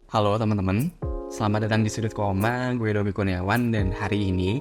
Halo teman-teman, selamat datang di Sudut Koma, gue Domi Kurniawan dan hari ini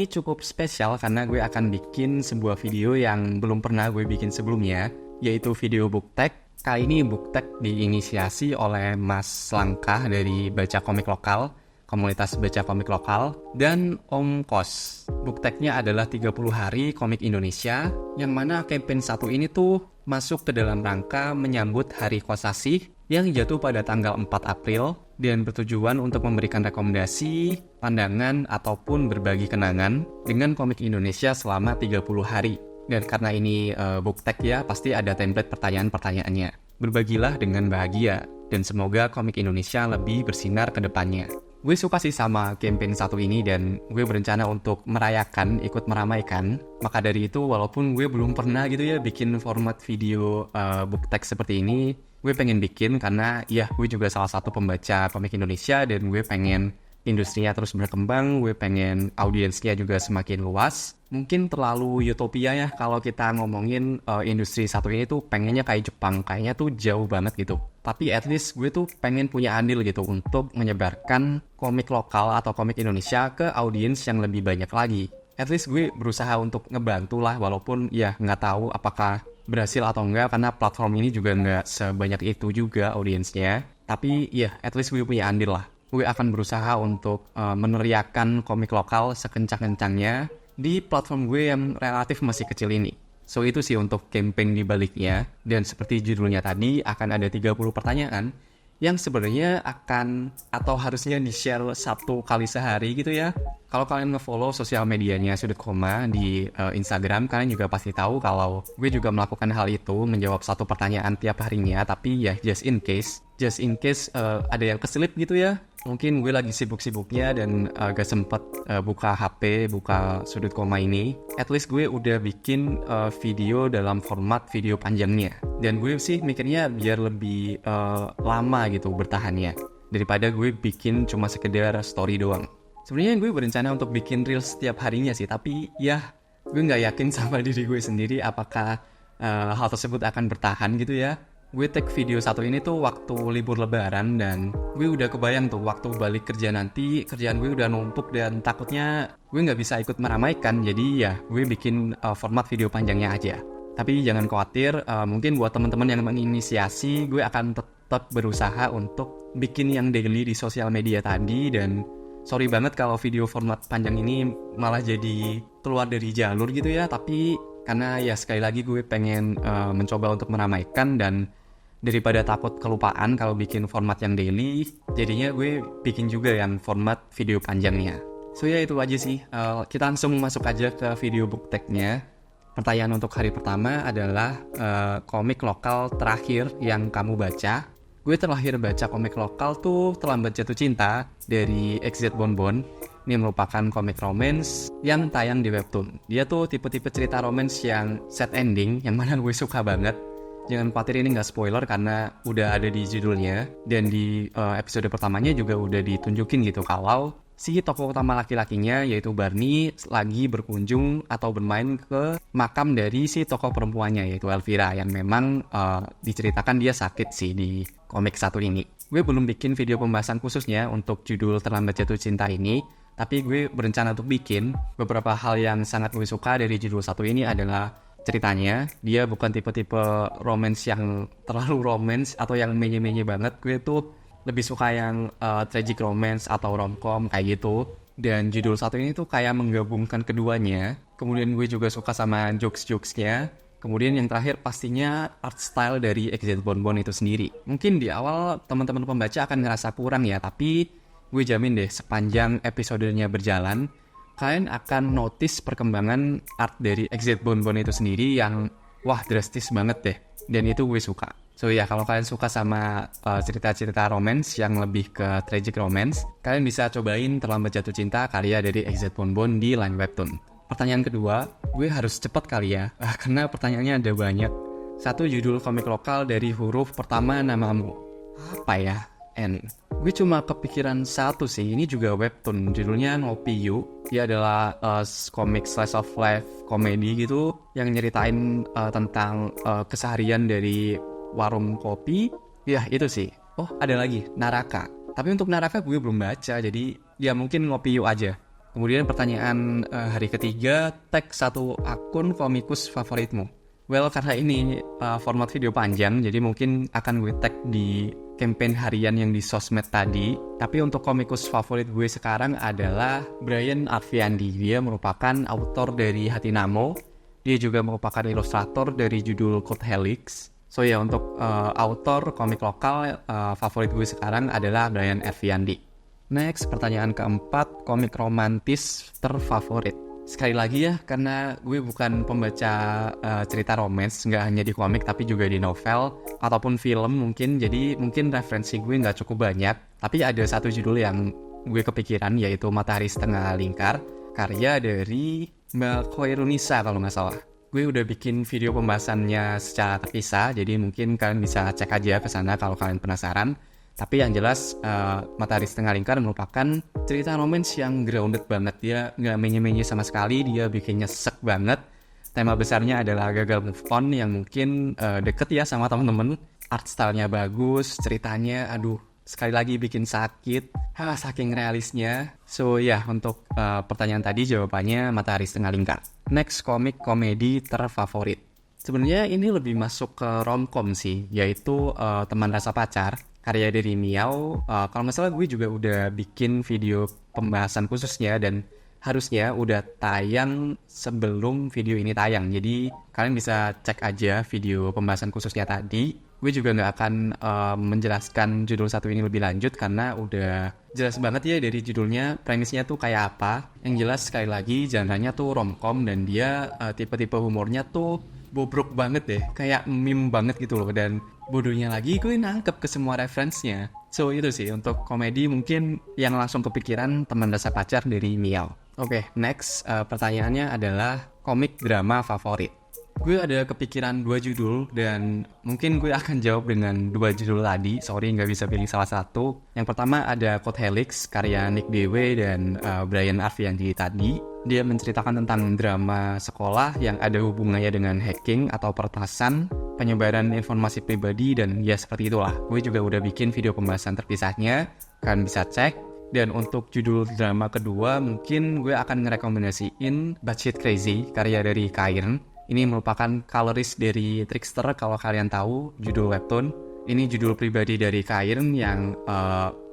cukup spesial karena gue akan bikin sebuah video yang belum pernah gue bikin sebelumnya, yaitu video book tag. Kali ini book tag diinisiasi oleh Mas Langkah dari Baca Komik Lokal, komunitas baca komik lokal, dan Om Kos. Book tag-nya adalah 30 hari komik Indonesia, yang mana campaign satu ini tuh masuk ke dalam rangka menyambut Hari Kosasih yang jatuh pada tanggal 4 April dan bertujuan untuk memberikan rekomendasi, pandangan, ataupun berbagi kenangan dengan komik Indonesia selama 30 hari. Dan karena ini book tag ya, pasti ada template pertanyaan-pertanyaannya. Berbagilah dengan bahagia, dan semoga komik Indonesia lebih bersinar ke depannya. Gue suka sih sama campaign satu ini dan gue berencana untuk merayakan, ikut meramaikan. Maka dari itu, walaupun gue belum pernah gitu ya bikin format video book tag seperti ini, gue pengen bikin karena ya gue juga salah satu pembaca komik Indonesia dan gue pengen industrinya terus berkembang, gue pengen audiensnya juga semakin luas. Mungkin terlalu utopia ya kalau kita ngomongin industri satu ini tuh pengennya kayak Jepang, kayaknya tuh jauh banget gitu. Tapi at least gue tuh pengen punya andil gitu untuk menyebarkan komik lokal atau komik Indonesia ke audiens yang lebih banyak lagi. At least gue berusaha untuk ngebantu lah, walaupun ya nggak tahu apakah berhasil atau enggak karena platform ini juga nggak sebanyak itu juga audiensnya. Tapi ya at least gue punya andil lah. Gue akan berusaha untuk meneriakan komik lokal sekencang-kencangnya di platform gue yang relatif masih kecil ini. So itu sih untuk campaign di baliknya. Dan seperti judulnya tadi, akan ada 30 pertanyaan yang sebenarnya akan atau harusnya di-share satu kali sehari gitu ya. Kalau kalian nge-follow sosial medianya Sudut Koma di Instagram, kalian juga pasti tahu kalau gue juga melakukan hal itu, menjawab satu pertanyaan tiap harinya. Tapi ya just in case ada yang keselip gitu ya. Mungkin gue lagi sibuk-sibuknya dan gak sempet buka HP, buka Sudut Koma ini. At least gue udah bikin video dalam format video panjangnya. Dan gue sih mikirnya biar lebih lama gitu bertahannya, daripada gue bikin cuma sekedar story doang. Sebenarnya gue berencana untuk bikin reels setiap harinya sih, tapi ya gue gak yakin sama diri gue sendiri apakah hal tersebut akan bertahan gitu ya. Gue take video satu ini tuh waktu libur lebaran dan gue udah kebayang tuh waktu balik kerja nanti kerjaan gue udah numpuk dan takutnya gue gak bisa ikut meramaikan. Jadi ya gue bikin format video panjangnya aja. Tapi jangan khawatir, mungkin buat teman-teman yang menginisiasi, gue akan tetap berusaha untuk bikin yang daily di sosial media tadi. Dan sorry banget kalau video format panjang ini malah jadi keluar dari jalur gitu ya. Tapi karena ya sekali lagi gue pengen mencoba untuk meramaikan, dan daripada takut kelupaan kalau bikin format yang daily, jadinya gue bikin juga yang format video panjangnya. So ya itu aja sih, kita langsung masuk aja ke video book tag-nya. Pertanyaan untuk hari pertama adalah komik lokal terakhir yang kamu baca. Gue terakhir baca komik lokal tuh Terlambat Jatuh Cinta dari XZ Bonbon. Ini merupakan komik romance yang tayang di webtoon. Dia tuh tipe-tipe cerita romance yang sad ending, yang mana gue suka banget. Jangan khawatir, ini gak spoiler karena udah ada di judulnya. Dan di episode pertamanya juga udah ditunjukin gitu kalau si tokoh utama laki-lakinya yaitu Barney lagi berkunjung atau bermain ke makam dari si tokoh perempuannya yaitu Elvira, yang memang diceritakan dia sakit sih di komik satu ini. Gue belum bikin video pembahasan khususnya untuk judul Terlambat Jatuh Cinta ini, tapi gue berencana untuk bikin. Beberapa hal yang sangat gue suka dari judul satu ini adalah ceritanya. Dia bukan tipe-tipe romance yang terlalu romance atau yang menye-menye banget. Gue tuh lebih suka yang tragic romance atau romcom kayak gitu. Dan judul satu ini tuh kayak menggabungkan keduanya. Kemudian gue juga suka sama jokes-jokesnya. Kemudian yang terakhir pastinya art style dari XZ Bonbon itu sendiri. Mungkin di awal teman-teman pembaca akan ngerasa kurang ya, tapi gue jamin deh sepanjang episodenya berjalan, kalian akan notice perkembangan art dari XZ Bonbon itu sendiri yang wah drastis banget deh. Dan itu gue suka. So ya, kalau kalian suka sama cerita-cerita romance yang lebih ke tragic romance, kalian bisa cobain Terlambat Jatuh Cinta karya dari XZ Bonbon di line webtoon. Pertanyaan kedua, gue harus cepat kali ya, karena pertanyaannya ada banyak. Satu, judul komik lokal dari huruf pertama namamu. Apa ya? N. Gue cuma kepikiran satu sih, ini juga webtoon, judulnya Ngopi Yuk. Dia adalah komik slice of life komedi gitu, yang nyeritain tentang keseharian dari warung kopi. Ya itu sih. Oh, ada lagi, Naraka. Tapi untuk Naraka gue belum baca, jadi ya mungkin ngopi yuk aja. Kemudian pertanyaan hari ketiga, tag satu akun komikus favoritmu. Well, karena ini format video panjang, jadi mungkin akan gue tag di campaign harian yang di sosmed tadi. Tapi untuk komikus favorit gue sekarang adalah Brian Arfiandi. Dia merupakan autor dari Hatinamo. Dia juga merupakan ilustrator dari judul Code Helix. So ya, untuk autor komik lokal favorit gue sekarang adalah Brian Arfiandi. Next, pertanyaan keempat, komik romantis terfavorit. Sekali lagi ya, karena gue bukan pembaca cerita romance, nggak hanya di komik tapi juga di novel ataupun film mungkin, jadi mungkin referensi gue nggak cukup banyak. Tapi ada satu judul yang gue kepikiran, yaitu Matahari Setengah Lingkar, karya dari Mbak Khoirunisa kalau nggak salah. Gue udah bikin video pembahasannya secara terpisah, jadi mungkin kalian bisa cek aja ke sana kalau kalian penasaran. Tapi yang jelas Matahari Setengah Lingkar merupakan cerita romance yang grounded banget. Dia nggak menye-menye sama sekali, dia bikinnya sek banget. Tema besarnya adalah gagal move on yang mungkin deket ya sama temen-temen. Art style-nya bagus, ceritanya aduh sekali lagi bikin sakit, saking realisnya. So ya, untuk pertanyaan tadi jawabannya Matahari Setengah Lingkar. Next, komik komedi terfavorit. Sebenarnya ini lebih masuk ke romcom sih, yaitu Teman Rasa Pacar, karya dari Miao. Kalau nggak salah gue juga udah bikin video pembahasan khususnya dan harusnya udah tayang sebelum video ini tayang. Jadi kalian bisa cek aja video pembahasan khususnya tadi. Gue juga nggak akan menjelaskan judul satu ini lebih lanjut karena udah jelas banget ya dari judulnya, premisnya tuh kayak apa. Yang jelas sekali lagi genre-nya tuh romcom dan dia tipe-tipe humornya tuh bobrok banget deh, kayak meme banget gitu loh. Dan bodohnya lagi gue nangkep ke semua referensinya. So itu sih untuk komedi mungkin yang langsung kepikiran Teman Rasa Pacar dari Miao. Oke, next pertanyaannya adalah komik drama favorit. Gue ada kepikiran 2 judul dan mungkin gue akan jawab dengan 2 judul tadi. Sorry nggak bisa pilih salah satu. Yang pertama ada Code Helix karya Nick Dewe dan Brian Arfiandi tadi. Dia menceritakan tentang drama sekolah yang ada hubungannya dengan hacking atau peretasan, penyebaran informasi pribadi, dan ya seperti itulah. Gue juga udah bikin video pembahasan terpisahnya, kalian bisa cek. Dan untuk judul drama kedua mungkin gue akan ngerekomendasiin Batshit Crazy karya dari Kairn. Ini merupakan colorist dari Trickster kalau kalian tahu judul webtoon. Ini judul pribadi dari Kairn yang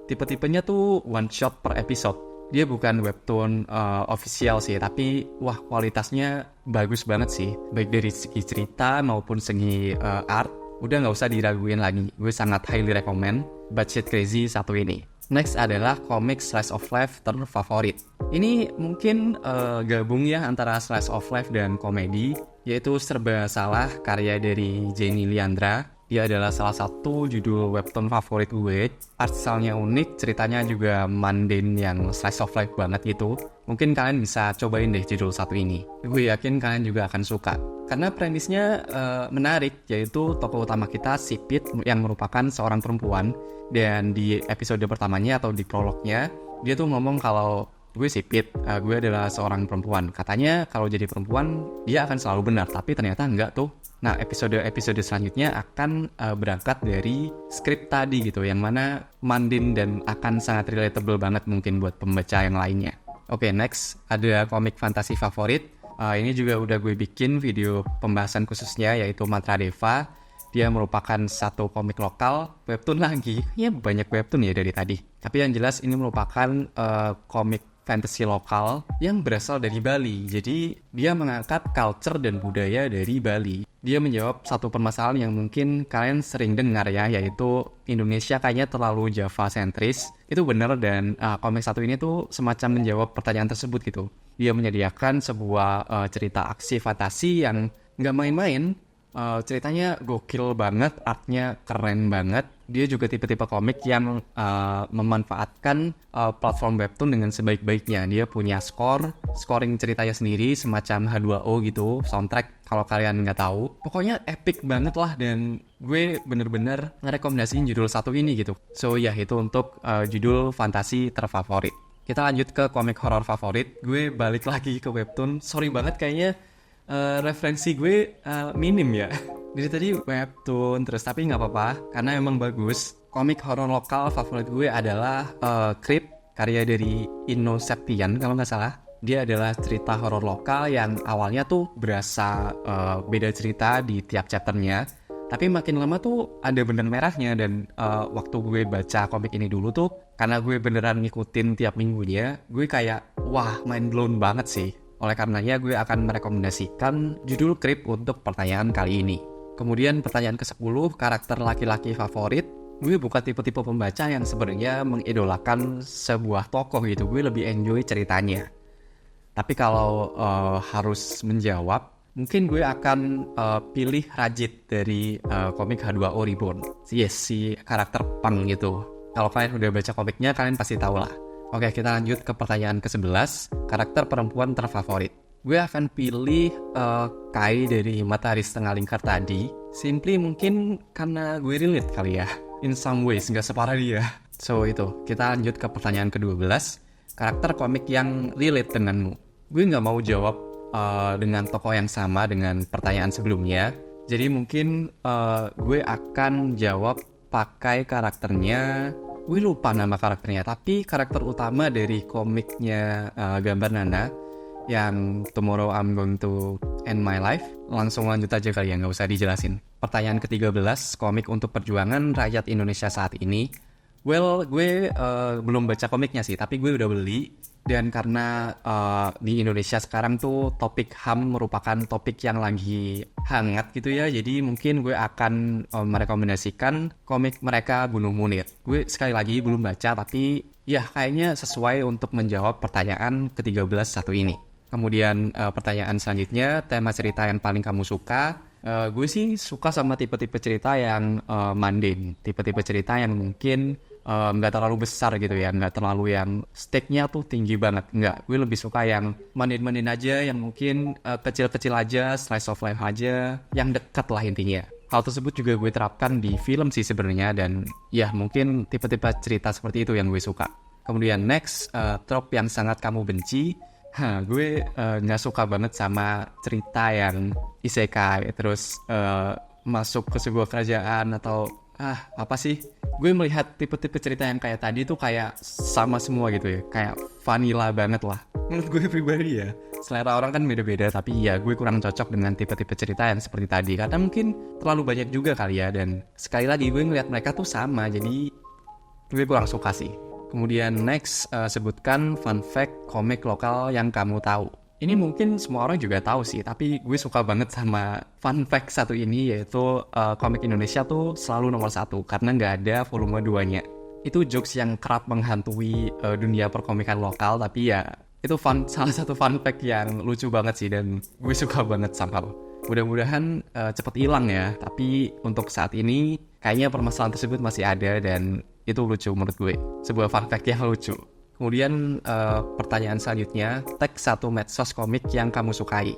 tipe-tipenya tuh one shot per episode. Dia bukan webtoon official sih, tapi wah kualitasnya bagus banget sih. Baik dari segi cerita maupun segi art, udah nggak usah diraguin lagi. Gue sangat highly recommend Batshit Crazy satu ini. Next adalah komik slice of life terfavorit. Ini mungkin gabung ya antara slice of life dan komedi, yaitu Serba Salah karya dari Jenny Liandra. Dia adalah salah satu judul webtoon favorit gue. Art style-nya unik, ceritanya juga mundane yang slice of life banget gitu. Mungkin kalian bisa cobain deh judul satu ini. Gue yakin kalian juga akan suka. Karena premisnya menarik, yaitu tokoh utama kita Sipit yang merupakan seorang perempuan. Dan di episode pertamanya atau di prolognya, dia tuh ngomong kalau gue Sipit, gue adalah seorang perempuan. Katanya kalau jadi perempuan dia akan selalu benar, tapi ternyata enggak tuh. Nah, episode selanjutnya akan berangkat dari skrip tadi gitu, yang mana mundane dan akan sangat relatable banget mungkin buat pembaca yang lainnya. Oke, next ada komik fantasi favorit. Ini juga udah gue bikin video pembahasan khususnya, yaitu Mantra Deva. Dia merupakan satu komik lokal, webtoon lagi. Ya banyak webtoon ya dari tadi. Tapi yang jelas ini merupakan komik fantasy lokal yang berasal dari Bali. Jadi dia mengangkat culture dan budaya dari Bali. Dia menjawab satu permasalahan yang mungkin kalian sering dengar ya, yaitu Indonesia kayaknya terlalu Java sentris. Itu benar, dan komik satu ini tuh semacam menjawab pertanyaan tersebut gitu. Dia menyediakan sebuah cerita aksi fantasi yang nggak main-main. Ceritanya gokil banget, artnya keren banget. Dia juga tipe-tipe komik yang memanfaatkan platform webtoon dengan sebaik-baiknya. Dia punya scoring ceritanya sendiri semacam H2O gitu, soundtrack kalau kalian nggak tahu. Pokoknya epic banget lah, dan gue bener-bener ngerekomendasiin judul satu ini gitu. So ya, itu untuk judul fantasi terfavorit. Kita lanjut ke komik horor favorit. Gue balik lagi ke webtoon. Sorry banget kayaknya referensi gue minim ya. Dari tadi webtoon terus, tapi nggak apa-apa karena emang bagus. komik horor lokal favorit gue adalah Creep, karya dari Inno Septian kalau nggak salah. Dia adalah cerita horor lokal yang awalnya tuh berasa beda cerita di tiap chapternya, tapi makin lama tuh ada benang merahnya. Dan waktu gue baca komik ini dulu tuh, karena gue beneran ngikutin tiap minggunya, gue kayak wah, mind blown banget sih. Oleh karenanya gue akan merekomendasikan judul Creep untuk pertanyaan kali ini. Kemudian pertanyaan ke-10, karakter laki-laki favorit. Gue bukan tipe-tipe pembaca yang sebenarnya mengidolakan sebuah tokoh gitu. Gue lebih enjoy ceritanya. Tapi kalau harus menjawab, mungkin gue akan pilih Rajit dari komik H2O Reborn. Yes, si karakter punk gitu. Kalau kalian udah baca komiknya, kalian pasti tahu lah. Oke, kita lanjut ke pertanyaan ke-11, karakter perempuan terfavorit. Gue akan pilih Kai dari Matahari Setengah Lingkar tadi. Simply mungkin karena gue relate kali ya. In some ways, gak separah dia. So itu, kita lanjut ke pertanyaan ke-12. Karakter komik yang relate denganmu. Gue gak mau jawab dengan tokoh yang sama dengan pertanyaan sebelumnya. Jadi mungkin gue akan jawab pakai karakternya. Gue lupa nama karakternya, tapi karakter utama dari komiknya Gambar Nana yang Tomorrow I'm Going to End My Life. Langsung lanjut aja kali ya, gak usah dijelasin. Pertanyaan ke-13, komik untuk perjuangan rakyat Indonesia saat ini. Well, gue belum baca komiknya sih, tapi gue udah beli. Dan karena di Indonesia sekarang tuh topik HAM merupakan topik yang lagi hangat gitu ya. Jadi mungkin gue akan merekomendasikan komik mereka Gunung Munir. Gue sekali lagi belum baca, tapi ya kayaknya sesuai untuk menjawab pertanyaan ke-13 satu ini. Kemudian pertanyaan selanjutnya, tema cerita yang paling kamu suka. Gue sih suka sama tipe-tipe cerita yang mundane. Tipe-tipe cerita yang mungkin nggak terlalu besar gitu ya, nggak terlalu yang stake-nya tuh tinggi banget. Nggak, gue lebih suka yang mundane aja, yang mungkin kecil-kecil aja, slice of life aja, yang dekat lah intinya. Hal tersebut juga gue terapkan di film sih sebenarnya, dan ya mungkin tipe-tipe cerita seperti itu yang gue suka. Kemudian next, trope yang sangat kamu benci. Gue nggak suka banget sama cerita yang isekai, terus masuk ke sebuah kerajaan atau apa sih? Gue melihat tipe-tipe cerita yang kayak tadi tuh kayak sama semua gitu ya, kayak vanilla banget lah. Menurut gue pribadi ya, selera orang kan beda-beda, tapi ya gue kurang cocok dengan tipe-tipe cerita yang seperti tadi, karena mungkin terlalu banyak juga kali ya, dan sekali lagi gue ngeliat mereka tuh sama, jadi gue kurang suka sih. Kemudian next, sebutkan fun fact komik lokal yang kamu tahu. Ini mungkin semua orang juga tahu sih, tapi gue suka banget sama fun fact satu ini, yaitu komik Indonesia tuh selalu nomor 1, karena nggak ada volume 2-nya. Itu jokes yang kerap menghantui dunia perkomikan lokal, tapi ya itu salah satu fun fact yang lucu banget sih, dan gue suka banget sama lo. Mudah-mudahan cepet hilang ya, tapi untuk saat ini kayaknya permasalahan tersebut masih ada, dan itu lucu menurut gue, sebuah fun fact yang lucu. Kemudian pertanyaan selanjutnya, tag satu medsos komik yang kamu sukai.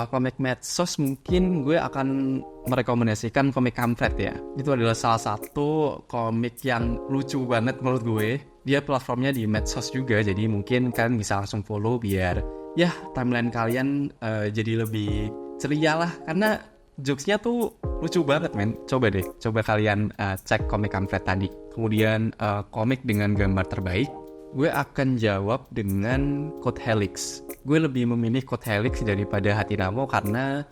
Komik medsos mungkin gue akan merekomendasikan komik Kampret ya. Itu adalah salah satu komik yang lucu banget menurut gue. Dia platformnya di medsos juga, jadi mungkin kalian bisa langsung follow biar ya timeline kalian jadi lebih ceria lah, karena jokesnya tuh lucu banget men. Coba kalian cek komik Kampret tadi. Kemudian komik dengan gambar terbaik. Gue akan jawab dengan Code Helix. Gue lebih memilih Code Helix daripada Hati Namo karena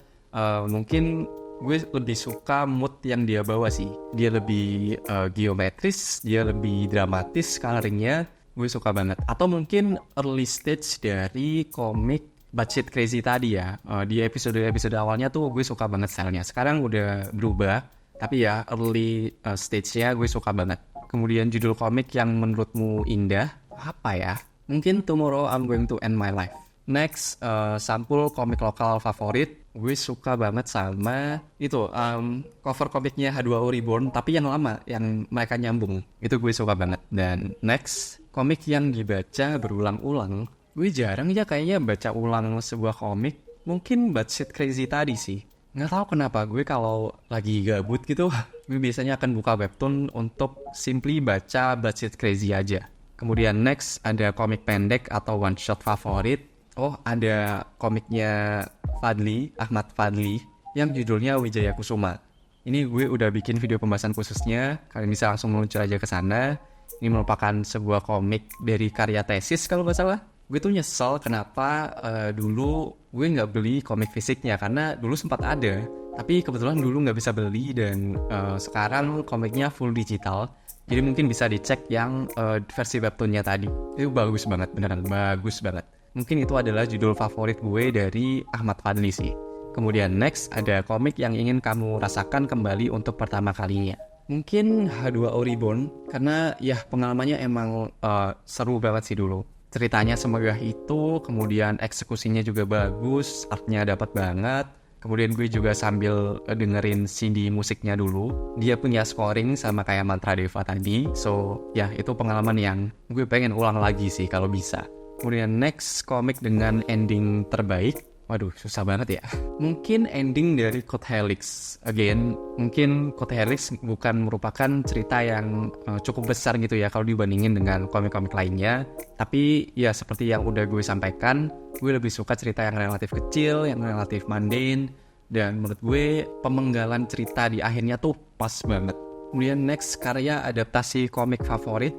mungkin gue lebih suka mood yang dia bawa sih. Dia lebih geometris, dia lebih dramatis coloringnya. Gue suka banget. Atau mungkin early stage dari komik Batshit Crazy tadi ya. Di episode awalnya tuh gue suka banget stylenya. Sekarang udah berubah, tapi ya early stage-nya gue suka banget. Kemudian judul komik yang menurutmu indah, apa ya? Mungkin Tomorrow I'm Going to End My Life. Next, sampul komik lokal favorit. Gue suka banget sama itu cover komiknya H2O Reborn, tapi yang lama, yang mereka nyambung. Itu gue suka banget. Dan next, komik yang dibaca berulang-ulang. Gue jarang ya kayaknya baca ulang sebuah komik. Mungkin Batshit Crazy tadi sih. Nggak tahu kenapa gue kalau lagi gabut gitu, gue biasanya akan buka webtoon untuk simply baca Batshit Crazy aja. Kemudian next ada komik pendek atau one shot favorit. Oh, ada komiknya Ahmad Fadli yang judulnya Wijaya Kusuma. Ini gue udah bikin video pembahasan khususnya, kalian bisa langsung meluncur aja ke sana. Ini merupakan sebuah komik dari karya tesis kalau nggak salah. Gue tuh nyesel kenapa dulu gue nggak beli komik fisiknya, karena dulu sempat ada, tapi kebetulan dulu nggak bisa beli, dan sekarang komiknya full digital. Jadi mungkin bisa dicek yang versi webtoonnya tadi. Itu bagus banget, beneran bagus banget. Mungkin itu adalah judul favorit gue dari Ahmad Fadli sih. Kemudian next ada komik yang ingin kamu rasakan kembali untuk pertama kalinya. Mungkin H2O Reborn, karena ya pengalamannya emang seru banget sih dulu. Ceritanya semegah itu, kemudian eksekusinya juga bagus, artnya dapat banget. Kemudian gue juga sambil dengerin CD musiknya dulu. Dia punya scoring sama kayak Mantra Deva tadi. So ya itu pengalaman yang gue pengen ulang lagi sih kalau bisa. Kemudian next komik dengan ending terbaik. Waduh, susah banget ya. Mungkin ending dari Code Helix. Again, mungkin Code Helix bukan merupakan cerita yang cukup besar gitu ya kalau dibandingin dengan komik-komik lainnya. Tapi ya seperti yang udah gue sampaikan, gue lebih suka cerita yang relatif kecil, yang relatif mundane. Dan menurut gue pemenggalan cerita di akhirnya tuh pas banget. Kemudian next karya adaptasi komik favorit.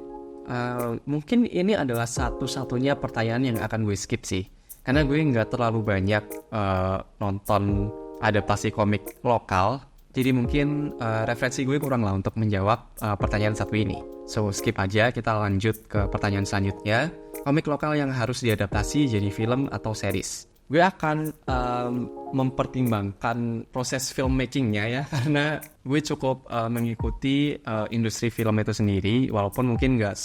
Mungkin ini adalah satu-satunya pertanyaan yang akan gue skip sih. Karena gue nggak terlalu banyak nonton adaptasi komik lokal, jadi mungkin referensi gue kurang lah untuk menjawab pertanyaan satu ini. So skip aja, kita lanjut ke pertanyaan selanjutnya. Komik lokal yang harus diadaptasi jadi film atau series. Gue akan mempertimbangkan proses filmmakingnya ya, karena gue cukup mengikuti industri film itu sendiri, walaupun mungkin nggak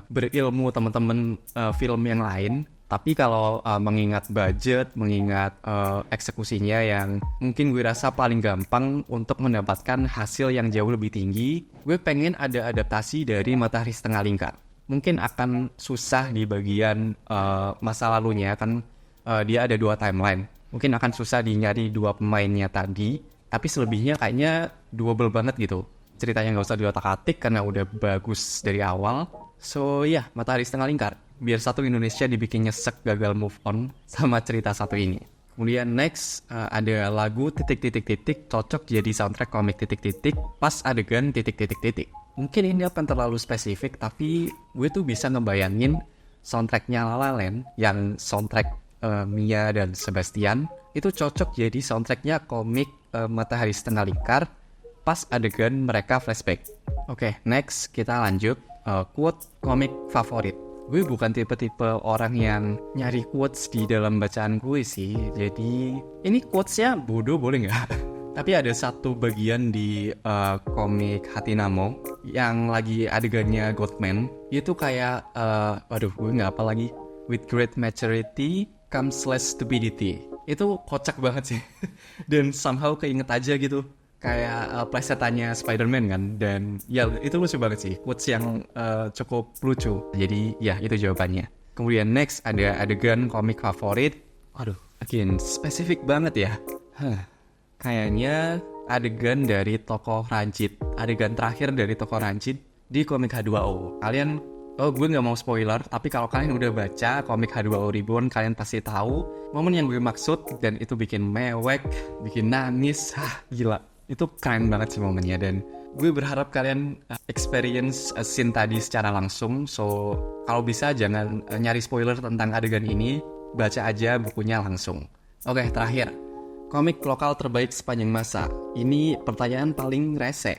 berilmu teman-teman film yang lain. Tapi kalau mengingat budget, mengingat eksekusinya yang mungkin gue rasa paling gampang untuk mendapatkan hasil yang jauh lebih tinggi, gue pengen ada adaptasi dari Matahari Setengah Lingkar. Mungkin akan susah di bagian masa lalunya, kan dia ada 2 timeline. Mungkin akan susah nyari 2 pemainnya tadi, tapi selebihnya kayaknya doable banget gitu. Ceritanya nggak usah diotak-atik karena udah bagus dari awal. So ya, Matahari Setengah Lingkar. Biar satu Indonesia dibikin nyesek gagal move on sama cerita satu ini. Kemudian next ada lagu ... cocok jadi soundtrack komik ... pas adegan ... Mungkin ini akan terlalu spesifik, tapi gue tuh bisa ngebayangin soundtracknya La La Land yang soundtrack Mia dan Sebastian itu cocok jadi soundtracknya komik Matahari Setengah Lingkar pas adegan mereka flashback. Oke, next kita lanjut quote komik favorit. Gue bukan tipe-tipe orang yang nyari quotes di dalam bacaan gue sih. Jadi ini quotesnya bodoh boleh nggak? Tapi ada satu bagian di komik Hati Namo yang lagi adegannya Goldman. Itu kayak, waduh gue nggak apa lagi. With great maturity comes less stupidity. Itu kocak banget sih. Dan somehow keinget aja gitu. Kayak plesetannya Spider-Man kan. Dan ya itu lucu banget sih. Quotes yang cukup lucu. Jadi ya itu jawabannya. Kemudian next ada adegan komik favorit. Aduh, again spesifik banget ya. Kayaknya adegan dari tokoh Ranjit. Adegan terakhir dari tokoh Ranjit di komik H2O. Gue gak mau spoiler, tapi kalau kalian udah baca komik H2O Reborn, kalian pasti tahu momen yang gue maksud. Dan itu bikin mewek, bikin nangis. Gila. Itu keren banget sih momennya, dan gue berharap kalian experience scene tadi secara langsung. So kalau bisa jangan nyari spoiler tentang adegan ini, baca aja bukunya langsung. Oke, terakhir, komik lokal terbaik sepanjang masa. Ini pertanyaan paling rese.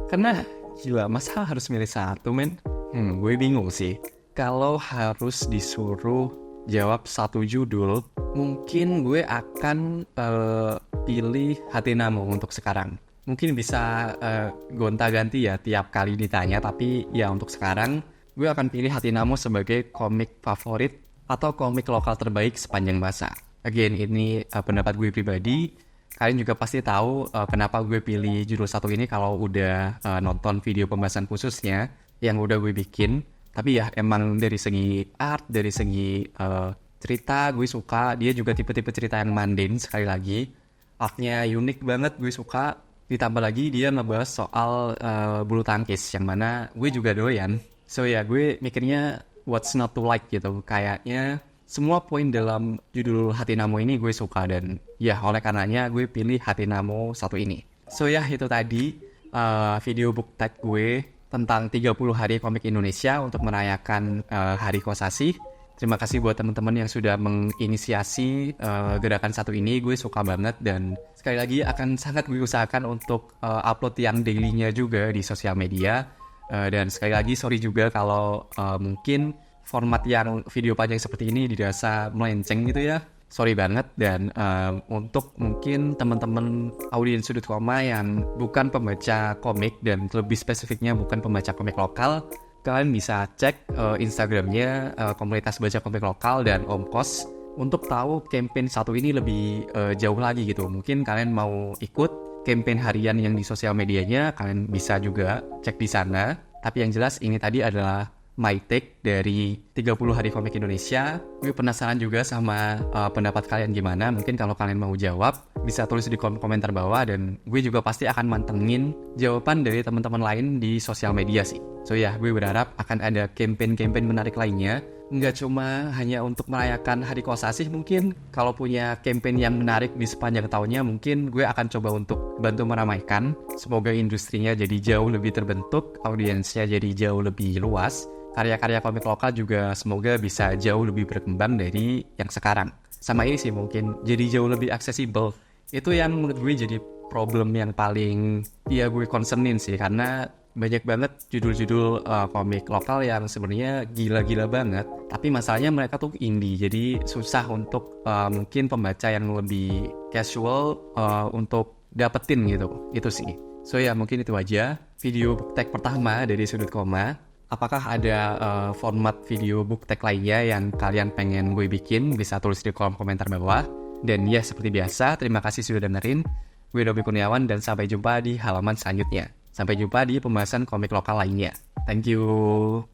Karena gila, masa harus milih satu men? Gue bingung sih. Kalau harus disuruh jawab satu judul, mungkin gue akan pilih Hati Namo untuk sekarang. Mungkin bisa gonta-ganti ya tiap kali ditanya, tapi ya untuk sekarang gue akan pilih Hati Namo sebagai komik favorit atau komik lokal terbaik sepanjang masa. Again, ini pendapat gue pribadi. Kalian juga pasti tahu kenapa gue pilih judul satu ini kalau udah nonton video pembahasan khususnya yang udah gue bikin. Tapi ya emang dari segi art, dari segi cerita gue suka. Dia juga tipe-tipe cerita yang mundane sekali lagi. Artnya unik banget, gue suka. Ditambah lagi dia ngebahas soal bulu tangkis, yang mana gue juga doyan. So ya gue mikirnya what's not to like gitu. Kayaknya semua poin dalam judul Hati Namo ini gue suka, dan ya oleh karenanya gue pilih Hati Namo satu ini. So ya, itu tadi video book tag gue tentang 30 hari komik Indonesia untuk merayakan Hari Kosasih. Terima kasih buat teman-teman yang sudah menginisiasi gerakan satu ini. Gue suka banget dan sekali lagi akan sangat gue usahakan untuk upload yang daily-nya juga di sosial media. Dan sekali lagi sorry juga kalau mungkin format yang video panjang seperti ini dirasa melenceng gitu ya. Sorry banget. Dan untuk mungkin teman-teman audiens Sudut Koma yang bukan pembaca komik dan lebih spesifiknya bukan pembaca komik lokal, kalian bisa cek Instagramnya komunitas baca komik lokal dan Om Kos untuk tahu campaign satu ini lebih jauh lagi gitu. Mungkin kalian mau ikut campaign harian yang di sosial medianya, kalian bisa juga cek di sana. Tapi yang jelas ini tadi adalah my take dari 30 hari komik Indonesia. Gue penasaran juga sama pendapat kalian gimana. Mungkin kalau kalian mau jawab, bisa tulis di kolom komentar bawah. Dan gue juga pasti akan mantengin jawaban dari teman-teman lain di sosial media sih. So ya, gue berharap akan ada campaign-campaign menarik lainnya. Nggak cuma hanya untuk merayakan Hari Kosasih, mungkin kalau punya campaign yang menarik di sepanjang tahunnya, mungkin gue akan coba untuk bantu meramaikan. Semoga industrinya jadi jauh lebih terbentuk, audiensnya jadi jauh lebih luas. Karya-karya komik lokal juga semoga bisa jauh lebih berkembang dari yang sekarang. Sama ini sih mungkin jadi jauh lebih aksesibel. Itu yang menurut gue jadi problem yang paling gue concernin sih, karena banyak banget judul-judul komik lokal yang sebenarnya gila-gila banget, tapi masalahnya mereka tuh indie, jadi susah untuk mungkin pembaca yang lebih casual untuk dapetin gitu. Itu sih. So ya, mungkin itu aja video book tag pertama dari Sudut Koma. Apakah ada format video book tag lainnya yang kalian pengen gue bikin? Bisa tulis di kolom komentar bawah. Dan ya, seperti biasa, terima kasih sudah dengerin. Gue Robi Kurniawan dan sampai jumpa di halaman selanjutnya. Sampai jumpa di pembahasan komik lokal lainnya. Thank you.